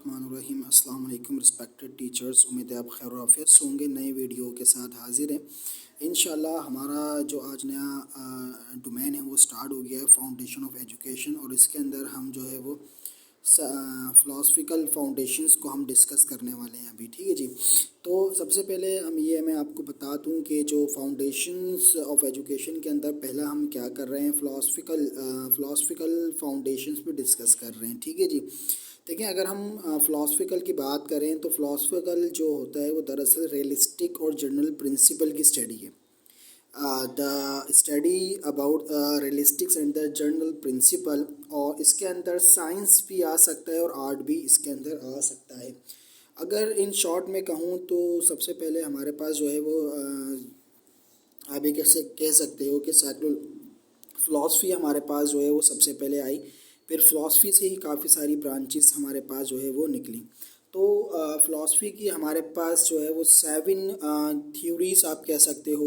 बिस्मिल्लाहिर्रहमानिर्रहीम। अस्सलाम वालेकुम रिस्पेक्टेड टीचर्स, उम्मीद है आप खैर और आफियत से होंगे। नए वीडियो के साथ हाजिर हैं इंशाल्लाह। हमारा जो आज नया डोमेन है वो स्टार्ट हो गया है, फाउंडेशन ऑफ एजुकेशन, और इसके अंदर हम जो है वो फ़िलासफ़िकल फाउंडेशंस को हम डिस्कस करने वाले हैं अभी। ठीक है जी। तो सबसे पहले मैं आपको बता दूं कि जो फाउंडेशंस ऑफ एजुकेशन के अंदर पहला हम क्या कर रहे हैं, फ़िलासफ़िकल फाउंडेशंस पे डिस्कस कर रहे हैं। ठीक है जी। देखिए, अगर हम फ़िलासफ़िकल की बात करें तो फ़िलासफ़िकल जो होता है वो दरअसल रियलिस्टिक और जनरल प्रिंसिपल की स्टडी है। The study about realistics and the general principle, और इसके अंदर साइंस भी आ सकता है और आर्ट भी इसके अंदर आ सकता है। अगर इन शॉर्ट में कहूँ तो सबसे पहले हमारे पास जो है वो आप ये कैसे कह सकते हो कि फ़िलासफ़ी हमारे पास जो है वो सबसे पहले आई, फिर फ़िलासफ़ी से ही काफ़ी सारी ब्रांचेस हमारे पास जो है वो निकली। तो फ़िलासफ़ी की हमारे पास जो है वो 7 थ्योरीज आप कह सकते हो,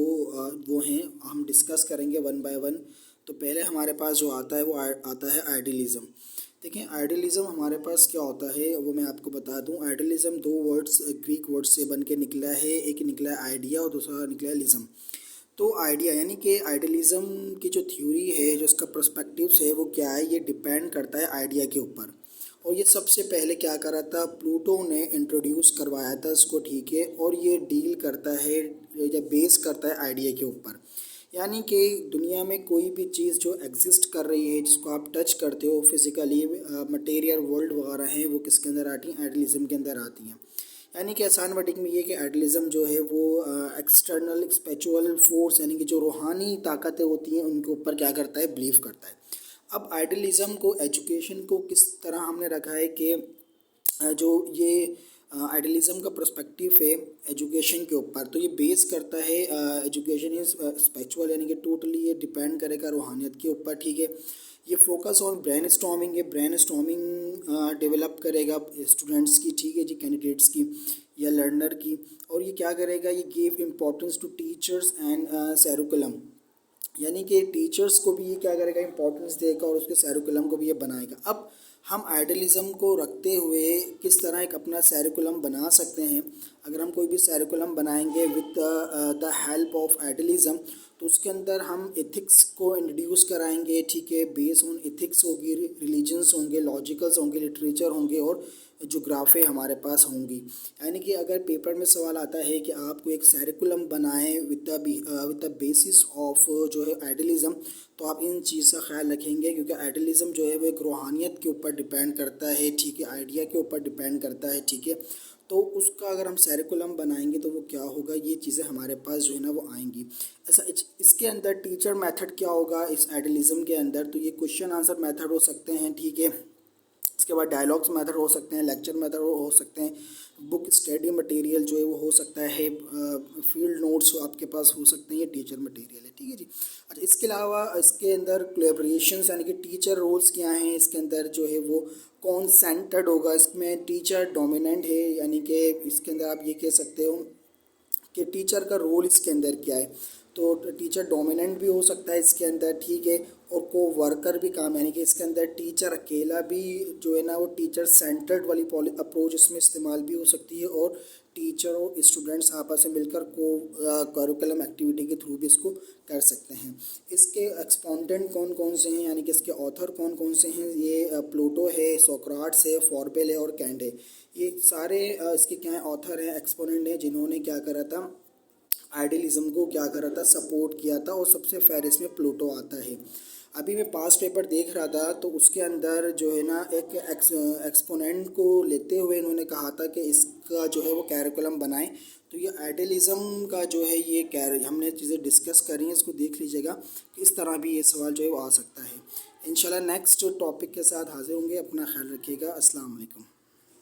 वो हैं, हम डिस्कस करेंगे वन बाय वन। तो पहले हमारे पास जो आता है वो आता है आइडियलिज़म। देखें, आइडियलिज़म हमारे पास क्या होता है वो मैं आपको बता दूं। आइडियलिज़म 2 वर्ड्स ग्रीक वर्ड्स से बन के निकला है, एक निकला है आइडिया और दूसरा निकला है लिज़म। तो आइडिया यानी कि आइडियलिज़म की जो थ्योरी है, जो इसका पर्सपेक्टिव्स है वो क्या है, ये डिपेंड करता है आइडिया के ऊपर। और ये सबसे पहले क्या करा था, प्लूटो ने इंट्रोड्यूस करवाया था इसको। ठीक है। और ये डील करता है या बेस करता है आइडिया के ऊपर। यानी कि दुनिया में कोई भी चीज़ जो एग्जिस्ट कर रही है, जिसको आप टच करते हो फिज़िकली, मटेरियल वर्ल्ड वगैरह हैं, वो किसके अंदर आती हैं, आइडियलिज़म के अंदर आती हैं। यानी कि आसान वर्डिंग में ये कि आइडियलिज़म जो है वो एक्सटर्नल स्पिरिचुअल फोर्स, यानी कि जो रूहानी ताकतें होती हैं उनके ऊपर क्या करता है, बिलीव करता है। अब आइडियलिज़म को, एजुकेशन को किस तरह हमने रखा है कि जो ये आइडियलिज़म का पर्सपेक्टिव है एजुकेशन के ऊपर, तो ये बेस करता है एजुकेशन इज़ स्पिरिचुअल, यानी कि टोटली ये डिपेंड करेगा रूहानियत के ऊपर। ठीक है। ये फोकस ऑन ब्रेन स्टॉर्मिंग है, ब्रेन स्टॉर्मिंग डेवलप करेगा स्टूडेंट्स की, ठीक है जी, कैंडिडेट्स की या लर्नर की। और ये क्या करेगा, ये give importance to teachers and curriculum, यानी कि टीचर्स को भी ये क्या करेगा, इंपॉर्टेंस देगा और उसके सैरिकुलम को भी ये बनाएगा। अब हम आइडियलिज़म को रखते हुए किस तरह एक अपना सैरिकुलम बना सकते हैं। अगर हम कोई भी सैरिकुलम बनाएंगे with the help of idealism, तो उसके अंदर हम एथिक्स को इंट्रोड्यूस कराएंगे। ठीक है। बेस ऑन एथिक्स होगी, रिलीजन्स होंगे, लॉजिकल्स होंगे, लिटरेचर होंगे और जोग्राफी हमारे पास होंगी। यानी कि अगर पेपर में सवाल आता है कि आपको एक सैरिकुलम बनाएं विद द बेसिस ऑफ जो है आइडियलिज़म, तो आप इन चीज़ का ख्याल रखेंगे, क्योंकि आइडियलिज़म जो है वो एक रूहानियत के ऊपर डिपेंड करता है। ठीक है। आइडिया के ऊपर डिपेंड करता है। ठीक है। तो उसका अगर हम सैरिकुलम बनाएंगे तो वो क्या होगा, ये चीज़ें हमारे पास जो है ना वो आएंगी। ऐसा इसके अंदर टीचर मेथड क्या होगा इस आइडियलिज़म के अंदर, तो ये क्वेश्चन आंसर मेथड हो सकते हैं। ठीक है। इसके बाद डायलॉग्स मेथड हो सकते हैं, लेक्चर मेथड हो सकते हैं, बुक स्टडी मटेरियल जो है वो हो सकता है, फील्ड नोट्स आपके पास हो सकते हैं, ये टीचर मटेरियल है। ठीक है जी। अच्छा, इसके अलावा इसके अंदर कोलैबोरेशंस, यानी कि टीचर रोल्स क्या हैं, इसके अंदर जो है वो कौन सेंटर्ड होगा, इसमें टीचर डोमिनेंट है, यानी कि इसके अंदर आप ये कह सकते हो कि टीचर का रोल इसके अंदर क्या है। तो टीचर डोमिनेंट भी हो सकता है इसके अंदर। ठीक है। और को वर्कर भी काम, यानी कि इसके अंदर टीचर अकेला भी जो है ना वो टीचर सेंटर्ड वाली अप्रोच इसमें इस्तेमाल भी हो सकती है, और टीचर और स्टूडेंट्स आपस में मिलकर करिकुलम एक्टिविटी के थ्रू भी इसको कर सकते हैं। इसके एक्सपोनेंट कौन कौन से हैं, यानी कि इसके ऑथर कौन कौन से हैं, ये प्लूटो है, सोक्राट्स है, फॉर्बेल है और कैंट है। ये सारे इसके क्या है, ऑथर हैं, एक्सपोनेंट हैं, जिन्होंने क्या करा था, आइडियलिज़म को क्या करा था, सपोर्ट किया था। और सबसे फहरिस्त में प्लूटो आता है। अभी मैं पास्ट पेपर देख रहा था तो उसके अंदर जो है ना एक एक्सपोनेंट को लेते हुए इन्होंने कहा था कि इसका जो है वो कैरिकुलम बनाएं। तो ये आइडियलिज़म का जो है ये हमने चीज़ें डिस्कस करी हैं, इसको देख लीजिएगा कि इस तरह भी ये सवाल जो है वो आ सकता है। इंशाल्लाह नेक्स्ट टॉपिक के साथ हाजिर होंगे। अपना ख्याल रखिएगा। अस्सलाम वालेकुम।